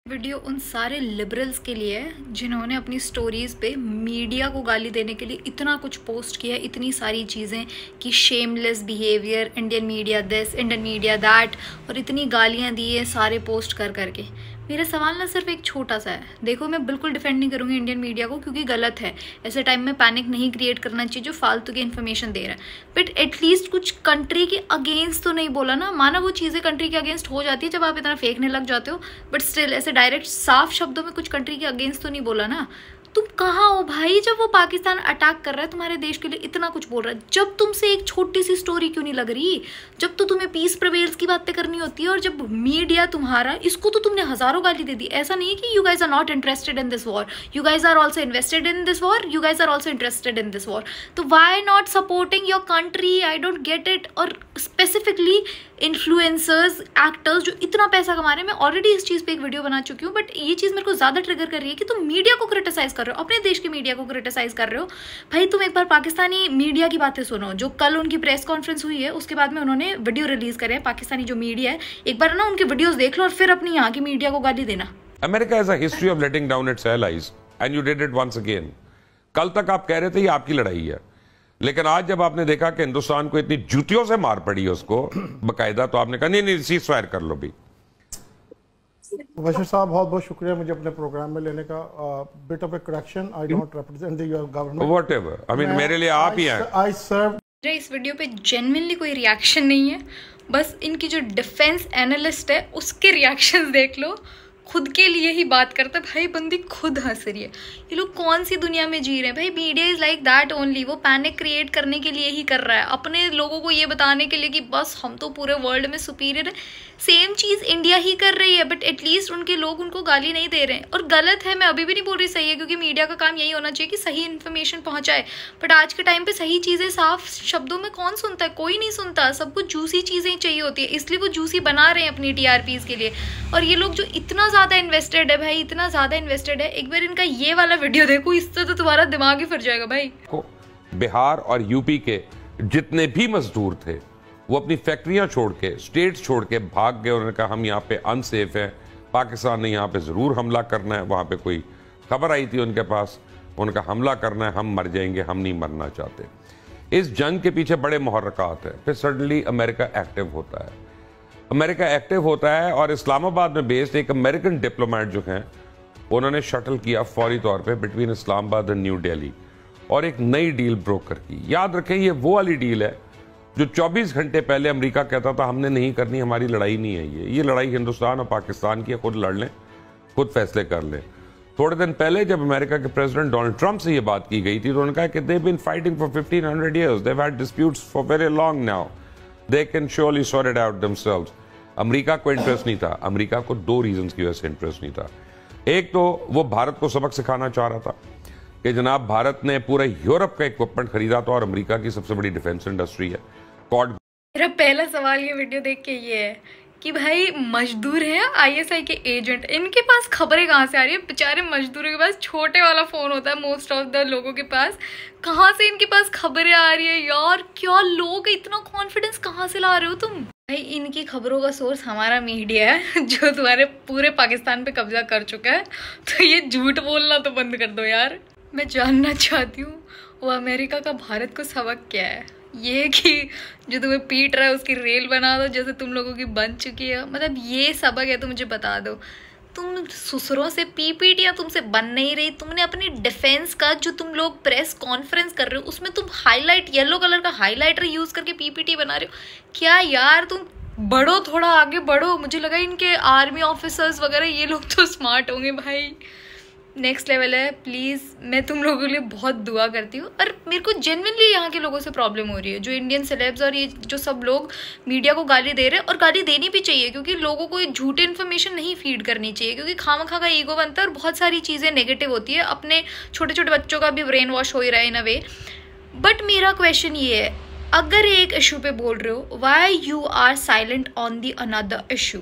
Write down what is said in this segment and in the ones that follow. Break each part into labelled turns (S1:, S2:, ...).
S1: Video उन सारे liberals के लिए है जिन्होंने अपनी स्टोरीज पे मीडिया को गाली देने के लिए इतना कुछ पोस्ट किया है, इतनी सारी चीज़ें कि shameless behaviour, Indian media this, Indian media that, और इतनी गालियां दी है सारे पोस्ट कर करके। मेरा सवाल ना सिर्फ एक छोटा सा है। देखो, मैं बिल्कुल डिफेंड नहीं करूँगी इंडियन मीडिया को, क्योंकि गलत है। ऐसे टाइम में पैनिक नहीं क्रिएट करना चाहिए जो फालतू की इन्फॉर्मेशन दे रहा है, बट एटलीस्ट कुछ कंट्री के अगेंस्ट तो नहीं बोला ना। माना वो चीज़ें कंट्री के अगेंस्ट हो जाती है जब आप इतना फेंकने लग जाते हो, बट स्टिल ऐसे डायरेक्ट साफ शब्दों में कुछ कंट्री के अगेंस्ट तो नहीं बोला ना। तुम कहाँ हो भाई जब वो पाकिस्तान अटैक कर रहा है, तुम्हारे देश के लिए इतना कुछ बोल रहा है, जब तुमसे एक छोटी सी स्टोरी क्यों नहीं लग रही? जब तो तुम्हें पीस प्रिवेल्स की बातें करनी होती है, और जब मीडिया तुम्हारा, इसको तो तुमने हजारों गाली दे दी। ऐसा नहीं है कि you guys are not interested in this war, you guys are also invested in this war, you guys are also interested in this war. तो why not supporting your country? I don't get it. और specifically influencers, actors जो इतना पैसा कमा रहे हैं, मैं already इस चीज़ पे एक वीडियो बना चुकी हूँ, बट ये चीज़ मेरे को ज़्यादा ट्रिगर कर रही है कि तुम मीडिया को क्रिटिसाइज कर रहे हो, अपने देश की मीडिया को क्रिटिसाइज कर रहे हो। भाई तुम एक बार पाकिस्तानी मीडिया की बातें सुनो। जो कल उनकी प्रेस कॉन्फ्रेंस हुई है, उसके बाद में उन्होंने वीडियो रिलीज करे हैं, पाकिस्तानी जो मीडिया है, एक बार ना उनके वीडियोस देख लो और फिर अपनी यहाँ की मीडिया को गाली देना।
S2: America has a history of letting down its allies and you did it once again. कल तक आप कह रहे थे ये आपकी लड़ाई है, लेकिन आज जब आपने देखा कि हिंदुस्तान को इतनी जूतियों से मार पड़ी है उसको बकायदा, तो आपने कहा नहीं सीज फायर कर लो भी।
S3: बशीर साहब, बहुत बहुत शुक्रिया मुझे अपने प्रोग्राम में लेने का। Bit of A correction, I don't represent the government,
S2: whatever, I mean मेरे लिए आप ही हैं।
S3: आई सर्व।
S1: इस वीडियो पे जेन्युइनली कोई रिएक्शन नहीं है, बस इनकी जो डिफेंस एनालिस्ट है उसके रिएक्शंस देख लो। खुद के लिए ही बात करता है भाई, बंदी खुद हंस रही है। ये लोग कौन सी दुनिया में जी रहे हैं भाई? Media is like that only. वो पैनिक क्रिएट करने के लिए ही कर रहा है, अपने लोगों को ये बताने के लिए कि बस हम तो पूरे वर्ल्ड में सुपीरियर है। सेम चीज़ इंडिया ही कर रही है, बट एटलीस्ट उनके लोग उनको गाली नहीं दे रहे हैं। और गलत है, मैं अभी भी नहीं बोल रही सही है, क्योंकि मीडिया का काम यही होना चाहिए कि सही इन्फॉर्मेशन पहुंचाए। बट आज के टाइम पे सही चीज़ें साफ शब्दों में कौन सुनता है? कोई नहीं सुनता। सबको जूसी चीज़ें चाहिए होती है, इसलिए वो जूसी बना रहे हैं अपनी टीआरपीज के लिए। और ये लोग जो इतना ज़्यादा इन्वेस्टेड है भाई, इतना ज़्यादा इन्वेस्टेड है, एक बार इनका ये वाला वीडियो देखो, इससे तो तुम्हारा दिमाग ही फिर जाएगा भाई।
S2: बिहार और यूपी के जितने भी मजदूर थे वो अपनी फैक्ट्रियां छोड़ के, स्टेट्स छोड़ के भाग गए। उन्होंने कहा हम यहाँ पे अनसेफ हैं, पाकिस्तान ने यहाँ पे ज़रूर हमला करना है। वहाँ पे कोई खबर आई थी उनके पास, उनका हमला करना है, हम मर जाएंगे, हम नहीं मरना चाहते। इस जंग के पीछे बड़े मुहर्रकात हैं। फिर सडनली अमेरिका एक्टिव होता है। अमेरिका एक्टिव होता है और इस्लामाबाद में बेस्ड एक अमेरिकन डिप्लोमेट जो हैं, उन्होंने शटल किया फौरी तौर पे between Islamabad and new Delhi, और एक नई डील ब्रोकर की। याद रखें, ये वो वाली डील है जो 24 घंटे पहले अमेरिका कहता था हमने नहीं करनी, हमारी लड़ाई नहीं है ये लड़ाई हिंदुस्तान और पाकिस्तान की है, खुद लड़ लें, खुद फैसले कर लें। थोड़े दिन पहले जब अमेरिका के प्रेसिडेंट डोनाल्ड ट्रंप से ये बात की गई थी, तो उन्होंने कहा कि they been fighting for 1500 years, they've had disputes for very long now, they can surely sort it out themselves। America को इंटरेस्ट नहीं था। अमेरिका को दो रीजंस की वजह से इंटरेस्ट नहीं था। एक तो वो भारत को सबक सिखाना चाह रहा था कि जनाब भारत ने पूरा यूरोप का इक्विपमेंट खरीदा था और अमेरिका की सबसे बड़ी डिफेंस इंडस्ट्री है।
S1: मेरा पहला सवाल ये वीडियो देख के ये है कि भाई मजदूर हैं आईएसआई के एजेंट, इनके पास खबरें कहाँ से आ रही है? बेचारे मजदूरों के पास छोटे वाला फोन होता है मोस्ट ऑफ द लोगों के पास, कहाँ से इनके पास खबरें आ रही है यार? क्या लोग, इतना कॉन्फिडेंस कहाँ से ला रहे हो तुम? भाई इनकी खबरों का सोर्स हमारा मीडिया है जो तुम्हारे पूरे पाकिस्तान पे कब्जा कर चुका है, तो ये झूठ बोलना तो बंद कर दो यार। मैं जानना चाहती हूँ वो अमेरिका का भारत को सबक क्या है? ये कि जो तुम्हें पीट रहा है उसकी रेल बना दो जैसे तुम लोगों की बन चुकी है, मतलब ये सबक है तो मुझे बता दो। तुम ससुरों से पीपीटियाँ तुमसे बन नहीं रही। तुमने अपनी डिफेंस का जो तुम लोग प्रेस कॉन्फ्रेंस कर रहे हो उसमें तुम हाईलाइट, येलो कलर का हाईलाइटर यूज करके पीपीटी बना रहे हो क्या यार? तुम बढ़ो, थोड़ा आगे बढ़ो। मुझे लगा इनके आर्मी ऑफिसर्स वगैरह ये लोग तो स्मार्ट होंगे भाई, नेक्स्ट लेवल है। प्लीज़ मैं तुम लोगों के लिए बहुत दुआ करती हूँ। और मेरे को जेन्युइनली यहाँ के लोगों से प्रॉब्लम हो रही है, जो इंडियन सेलेब्स और ये जो सब लोग मीडिया को गाली दे रहे हैं, और गाली देनी भी चाहिए क्योंकि लोगों को झूठी इन्फॉर्मेशन नहीं फीड करनी चाहिए, क्योंकि खामखा का ईगो बनता है और बहुत सारी चीज़ें नेगेटिव होती है। अपने छोटे छोटे बच्चों का भी ब्रेन वॉश हो ही रहा है इन अ वे। बट मेरा क्वेश्चन ये है, अगर एक इशू पे बोल रहे हो, why you are silent on the another issue?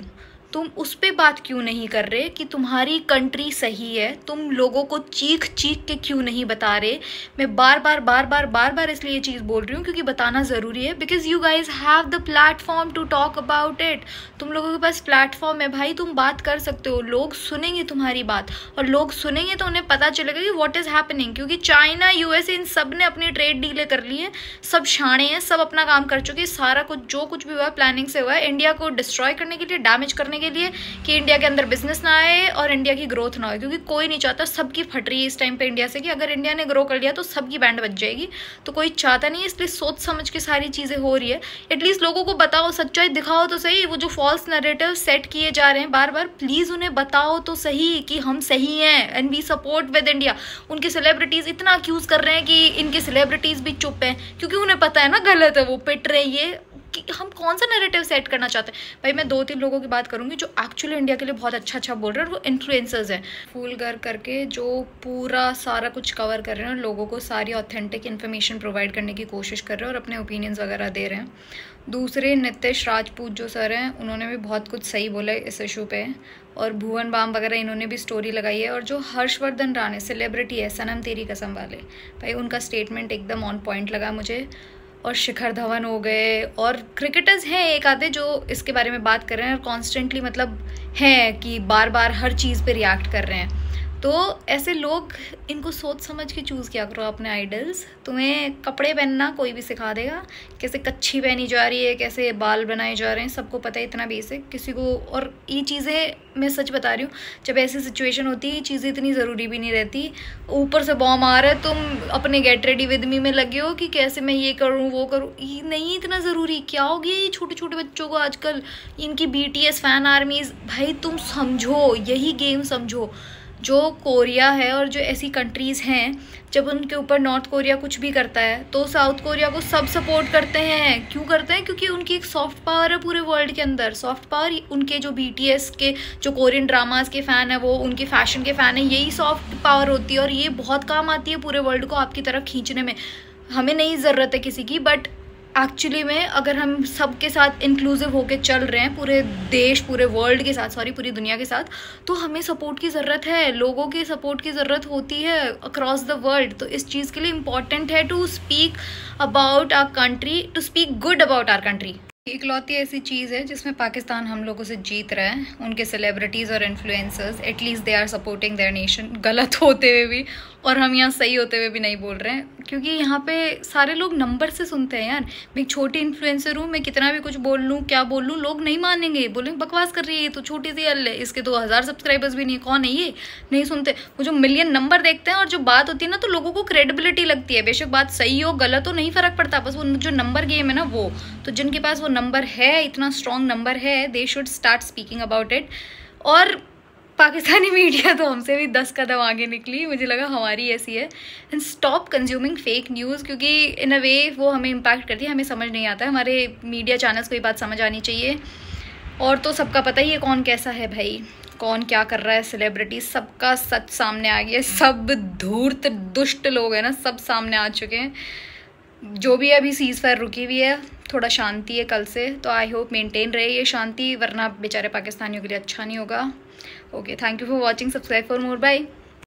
S1: तुम उस पर बात क्यों नहीं कर रहे कि तुम्हारी कंट्री सही है? तुम लोगों को चीख चीख के क्यों नहीं बता रहे? मैं बार बार इसलिए ये चीज़ बोल रही हूँ क्योंकि बताना ज़रूरी है, because you guys have the platform to talk about it. तुम लोगों के पास प्लेटफॉर्म है भाई, तुम बात कर सकते हो, लोग सुनेंगे तुम्हारी बात, और लोग सुनेंगे तो उन्हें पता चलेगा कि व्हाट इज़ हैपनिंग। क्योंकि चाइना, यूएसए, इन सब ने अपनी ट्रेड डीलें कर ली है, सब शाणे हैं, सब अपना काम कर चुके हैं। सारा कुछ जो कुछ भी हुआ है प्लानिंग से हुआ है, इंडिया को डिस्ट्रॉय करने के लिए, डैमेज करने के लिए, कि इंडिया के अंदर बिजनेस ना आए और इंडिया की ग्रोथ ना हो। क्योंकि कोई नहीं चाहता, सबकी फट रही है इस टाइम पे इंडिया से कि अगर इंडिया ने ग्रो कर लिया तो सबकी बैंड बच जाएगी, तो कोई चाहता नहीं है। इसलिए सोच समझ के सारी चीज़ें हो रही है। एटलीस्ट लोगों को बताओ, सच्चाई दिखाओ तो सही। वो जो फॉल्स नैरेटिव सेट किए जा रहे हैं बार बार, प्लीज़ उन्हें बताओ तो सही कि हम सही हैं and we support with India. उनके सेलिब्रिटीज़ इतना अक्यूज़ कर रहे हैं कि इनके सेलिब्रिटीज़ भी चुप हैं, क्योंकि उन्हें पता है ना गलत है, वो पिट रहे हैं। ये कि हम कौन सा नैरेटिव सेट करना चाहते हैं भाई? मैं 2-3 लोगों की बात करूंगी जो एक्चुअली इंडिया के लिए बहुत अच्छा बोल रहे हैं, और वो इन्फ्लुएंसर्स हैं फूल घर करके, जो पूरा सारा कुछ कवर कर रहे हैं और लोगों को सारी ऑथेंटिक इन्फॉर्मेशन प्रोवाइड करने की कोशिश कर रहे हैं और अपने ओपिनियंस वगैरह दे रहे हैं। दूसरे नितिश राजपूत जो सर हैं, उन्होंने भी बहुत कुछ सही बोला है इस इशू पे, और भुवन बाम वगैरह इन्होंने भी स्टोरी लगाई है। और जो हर्षवर्धन राणे सेलिब्रिटी है, सनम तेरी कसम वाले, भाई उनका स्टेटमेंट एकदम ऑन पॉइंट लगा मुझे। और शिखर धवन हो गए, और क्रिकेटर्स हैं एक आधे जो इसके बारे में बात कर रहे हैं और कॉन्स्टेंटली मतलब हैं कि बार बार हर चीज़ पे रिएक्ट कर रहे हैं। तो ऐसे लोग, इनको सोच समझ के चूज़ किया करो अपने आइडल्स। तुम्हें कपड़े पहनना कोई भी सिखा देगा, कैसे कच्छी पहनी जा रही है, कैसे बाल बनाए जा रहे हैं, सबको पता है इतना बेसिक किसी को। और ये चीज़ें मैं सच बता रही हूँ, जब ऐसी सिचुएशन होती है ये चीज़ें इतनी ज़रूरी भी नहीं रहती। ऊपर से बॉम्ब आ रहा है, तुम अपने गेट रेडी विद मी में लगे हो कि कैसे मैं ये करूँ वो करूँ। ये नहीं इतना ज़रूरी। क्या हो गया ये छोटे छोटे बच्चों को आजकल, इनकी BTS फैन आर्मीज़। भाई तुम समझो, यही गेम समझो। जो कोरिया है और जो ऐसी कंट्रीज़ हैं, जब उनके ऊपर नॉर्थ कोरिया कुछ भी करता है तो साउथ कोरिया को सब सपोर्ट करते हैं। क्यों करते हैं? क्योंकि उनकी एक सॉफ्ट पावर है पूरे वर्ल्ड के अंदर। सॉफ्ट पावर, उनके जो BTS के जो कोरियन ड्रामाज के फ़ैन है, वो उनके फैशन के फ़ैन है, यही सॉफ्ट पावर होती है। और ये बहुत काम आती है पूरे वर्ल्ड को आपकी तरफ खींचने में। हमें नहीं ज़रूरत है किसी की, बट एक्चुअली में अगर हम सबके साथ इंक्लूसिव होके चल रहे हैं, पूरे देश, पूरे वर्ल्ड के साथ, सॉरी पूरी दुनिया के साथ, तो हमें सपोर्ट की ज़रूरत है, लोगों के सपोर्ट की ज़रूरत होती है अक्रॉस द वर्ल्ड। तो इस चीज़ के लिए इम्पॉर्टेंट है to speak about our country, to speak good about our country. इकलौती ऐसी चीज़ है जिसमें पाकिस्तान हम लोगों से जीत रहा है। उनके सेलिब्रिटीज़ और influencers, at least they are supporting their nation, गलत होते हुए भी, और हम यहाँ सही होते हुए भी नहीं बोल रहे हैं। क्योंकि यहाँ पे सारे लोग नंबर से सुनते हैं यार। मैं एक छोटी इन्फ्लुएंसर हूँ, मैं कितना भी कुछ बोल लूँ, क्या बोल लूँ, लोग नहीं मानेंगे, बोलेंगे बकवास कर रही है, तो छोटी सी हल है, इसके 2000 सब्सक्राइबर्स भी नहीं, कौन है ये, नहीं सुनते। वो जो मिलियन नंबर देखते हैं और जो बात होती है ना, तो लोगों को क्रेडिबिलिटी लगती है। बेशक बात सही हो गलत हो, नहीं फ़र्क पड़ता, बस वो जो नंबर गेम है ना वो। तो जिनके पास वो नंबर है, इतना स्ट्रॉन्ग नंबर है, they should start speaking about it. और पाकिस्तानी मीडिया तो हमसे भी 10 कदम आगे निकली, मुझे लगा हमारी ऐसी है। And stop consuming fake news, क्योंकि इन अ वे वो हमें इम्पैक्ट करती है, हमें समझ नहीं आता है। हमारे मीडिया चैनल्स को ये बात समझ आनी चाहिए। और तो सबका पता ही है कौन कैसा है भाई, कौन क्या कर रहा है, सेलिब्रिटी, सबका सच सामने आ गया। सब धूर्त दुष्ट लोग हैं ना, सब सामने आ चुके हैं। जो भी अभी सीज़ फायर रुकी हुई है, थोड़ा शांति है कल से, तो आई होप मेंटेन रहे ये शांति, वरना बेचारे पाकिस्तानियों के लिए अच्छा नहीं होगा। Okay, thank you for watching, subscribe for more, bye.